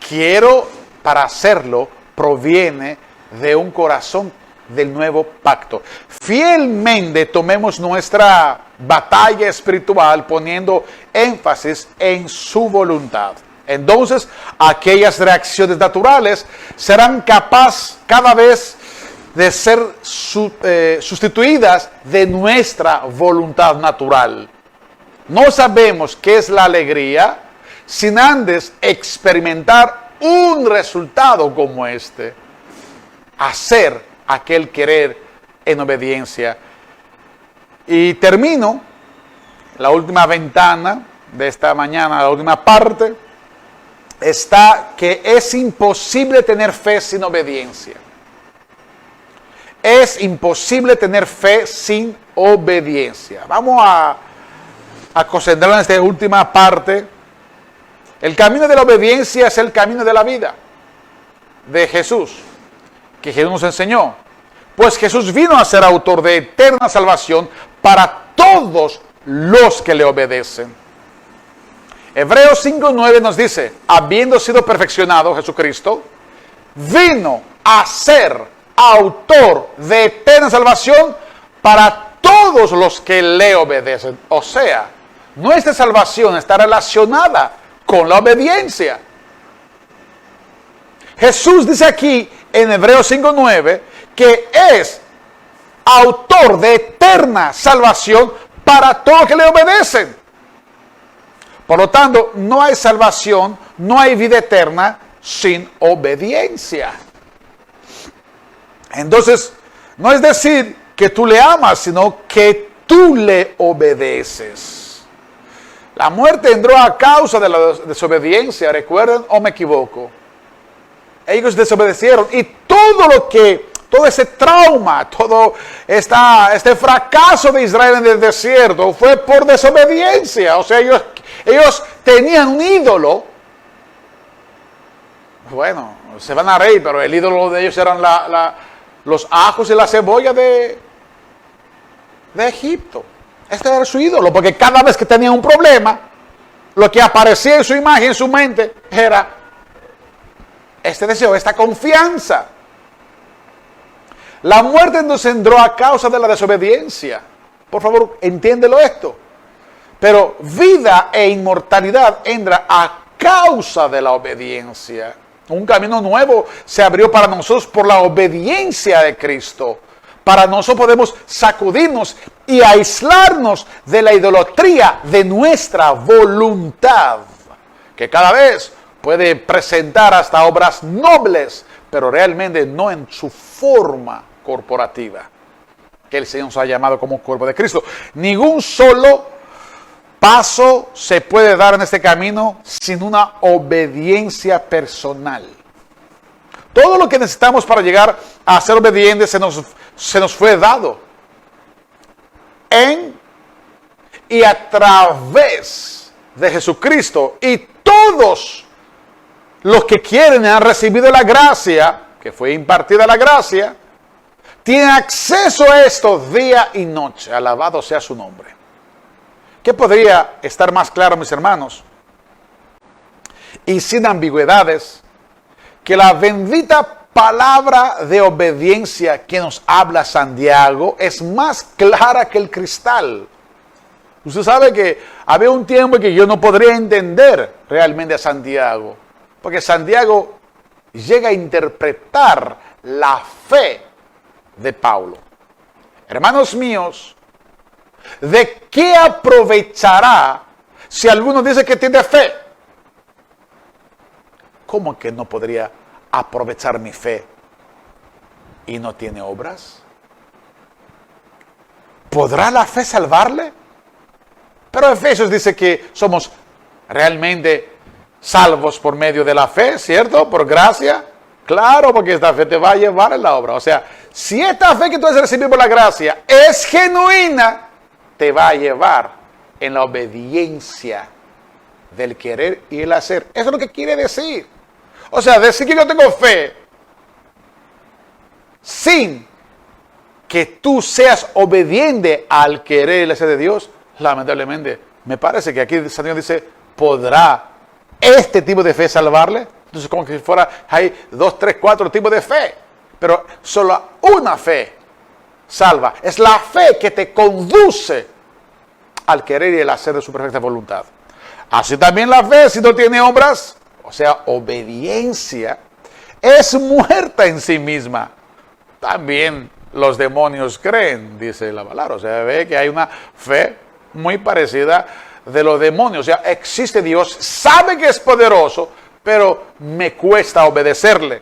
Quiero, para hacerlo, proviene de un corazón del nuevo pacto. Fielmente tomemos nuestra batalla espiritual poniendo énfasis en su voluntad. Entonces, aquellas reacciones naturales serán capaces cada vez de ser sustituidas de nuestra voluntad natural. No sabemos qué es la alegría sin antes experimentar un resultado como este. Hacer aquel querer en obediencia. Y termino la última ventana de esta mañana, la última parte. Está que es imposible tener fe sin obediencia. Es imposible tener fe sin obediencia. Vamos a concentrarnos en esta última parte. El camino de la obediencia es el camino de la vida de Jesús, que Jesús nos enseñó. Pues Jesús vino a ser autor de eterna salvación para todos los que le obedecen. Hebreos 5:9 nos dice, habiendo sido perfeccionado Jesucristo, vino a ser autor de eterna salvación para todos los que le obedecen. O sea, nuestra salvación está relacionada con la obediencia. Jesús dice aquí en Hebreos 5:9 que es autor de eterna salvación para todos los que le obedecen. Por lo tanto, no hay salvación, no hay vida eterna sin obediencia. Entonces, no es decir que tú le amas, sino que tú le obedeces. La muerte entró a causa de la desobediencia, ¿recuerdan o me equivoco? Ellos desobedecieron y todo ese trauma, todo este fracaso de Israel en el desierto fue por desobediencia. O sea, ellos tenían un ídolo. Bueno, se van a reír, pero el ídolo de ellos eran los ajos y la cebolla de Egipto. Este era su ídolo, porque cada vez que tenían un problema, lo que aparecía en su imagen, en su mente, era este deseo, esta confianza. La muerte nos entró a causa de la desobediencia. Por favor, entiéndelo esto. Pero vida e inmortalidad entra a causa de la obediencia. Un camino nuevo se abrió para nosotros por la obediencia de Cristo. Para nosotros podemos sacudirnos y aislarnos de la idolatría de nuestra voluntad, que cada vez puede presentar hasta obras nobles, pero realmente no en su forma corporativa, que el Señor nos ha llamado como cuerpo de Cristo. Ningún solo paso se puede dar en este camino sin una obediencia personal. Todo lo que necesitamos para llegar a ser obedientes se nos fue dado en y a través de Jesucristo. Y todos los que quieren y han recibido la gracia, que fue impartida la gracia, tienen acceso a esto día y noche. Alabado sea su nombre. ¿Qué podría estar más claro, mis hermanos? Y sin ambigüedades, que la bendita palabra de obediencia que nos habla Santiago es más clara que el cristal. Usted sabe que había un tiempo en que yo no podría entender realmente a Santiago, porque Santiago llega a interpretar la fe de Pablo. Hermanos míos, ¿de qué aprovechará si alguno dice que tiene fe? ¿Cómo que no podría aprovechar mi fe y no tiene obras? ¿Podrá la fe salvarle? Pero Efesios dice que somos realmente salvos por medio de la fe, ¿cierto? Por gracia. Claro, porque esta fe te va a llevar a la obra. O sea, si esta fe que tú has recibido por la gracia es genuina, te va a llevar en la obediencia del querer y el hacer. Eso es lo que quiere decir. O sea, decir que yo tengo fe sin que tú seas obediente al querer y el hacer de Dios, lamentablemente, me parece que aquí el Señor dice, ¿podrá este tipo de fe salvarle? Entonces, como que si fuera, hay 2, 3, 4 tipos de fe, pero solo una fe salva. Es la fe que te conduce al querer y el hacer de su perfecta voluntad. Así también la fe, si no tiene obras, o sea, obediencia, es muerta en sí misma. También los demonios creen, dice la palabra. O sea, ve que hay una fe muy parecida de los demonios. O sea, existe Dios, sabe que es poderoso, pero me cuesta obedecerle.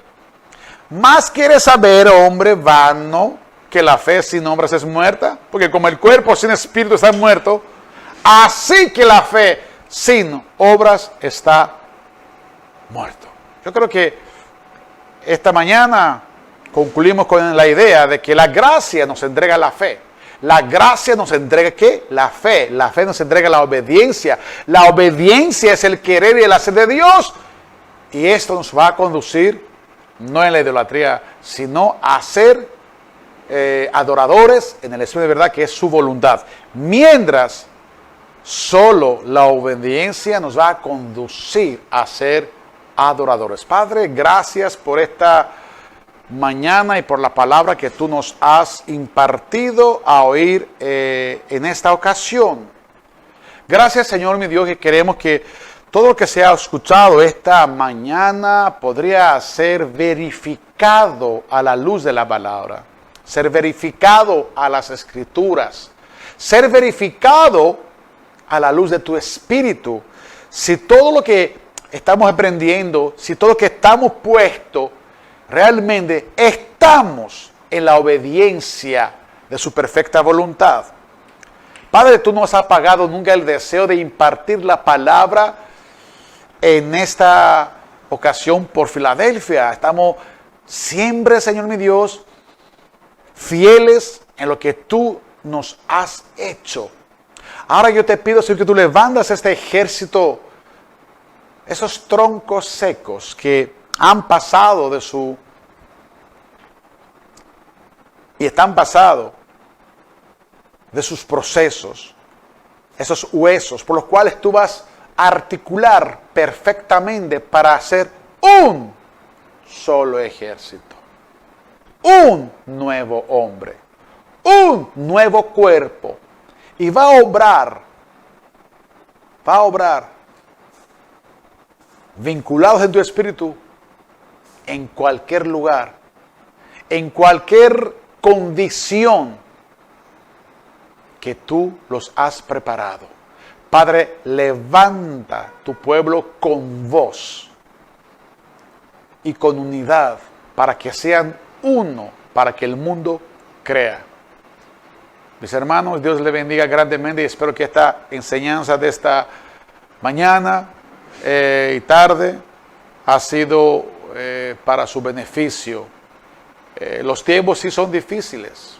Más quiere saber, hombre vano, que la fe sin obras es muerta, porque como el cuerpo sin espíritu está muerto, así que la fe sin obras está muerto. Yo creo que esta mañana concluimos con la idea de que la gracia nos entrega la fe. La gracia nos entrega ¿qué? La fe. La fe nos entrega la obediencia. La obediencia es el querer y el hacer de Dios. Y esto nos va a conducir no en la idolatría, sino a ser adoradores en el espíritu de verdad, que es su voluntad. Mientras solo la obediencia nos va a conducir a ser adoradores. Padre, gracias por esta mañana y por la palabra que tú nos has impartido a oír en esta ocasión. Gracias, Señor mi Dios, que queremos que todo lo que se ha escuchado esta mañana podría ser verificado a la luz de la palabra, ser verificado a las Escrituras, ser verificado a la luz de tu Espíritu. Si todo lo que estamos aprendiendo, si todo lo que estamos puestos, realmente estamos en la obediencia de su perfecta voluntad. Padre, tú no has apagado nunca el deseo de impartir la palabra en esta ocasión por Filadelfia. Estamos siempre, Señor mi Dios, fieles en lo que tú nos has hecho. Ahora yo te pido, Señor, que tú levantas este ejército, esos troncos secos que han pasado y están pasados de sus procesos, esos huesos por los cuales tú vas a articular perfectamente para hacer un solo ejército, un nuevo hombre, un nuevo cuerpo, y va a obrar vinculados en tu espíritu en cualquier lugar, en cualquier condición que tú los has preparado. Padre, levanta tu pueblo con voz y con unidad para que sean uno, para que el mundo crea. Mis hermanos, Dios les bendiga grandemente y espero que esta enseñanza de esta mañana y tarde ha sido para su beneficio. Los tiempos sí son difíciles,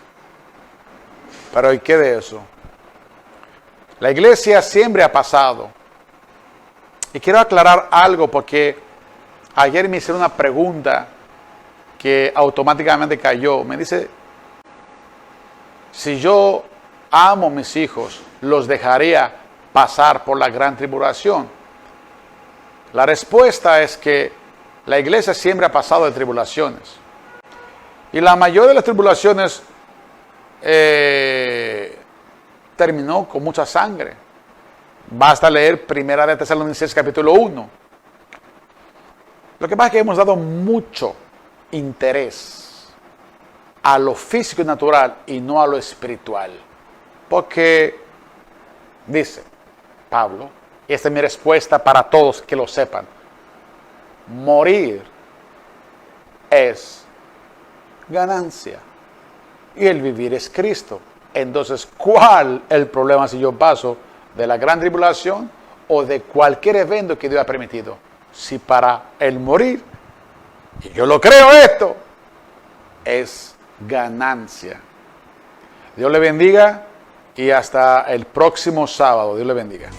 pero ¿y qué de eso? La iglesia siempre ha pasado. Y quiero aclarar algo porque ayer me hicieron una pregunta que automáticamente cayó. Me dice, si yo amo a mis hijos, ¿los dejaría pasar por la gran tribulación? La respuesta es que la iglesia siempre ha pasado de tribulaciones. Y la mayoría de las tribulaciones terminó con mucha sangre. Basta leer 1 de Tesalonicenses capítulo 1. Lo que pasa es que hemos dado mucho interés a lo físico y natural y no a lo espiritual. Porque, dice Pablo, y esta es mi respuesta para todos que lo sepan, morir es ganancia y el vivir es Cristo. Entonces, ¿cuál es el problema si yo paso de la gran tribulación o de cualquier evento que Dios ha permitido? Si para el morir, y yo lo creo esto, es ganancia. Dios le bendiga y hasta el próximo sábado. Dios le bendiga.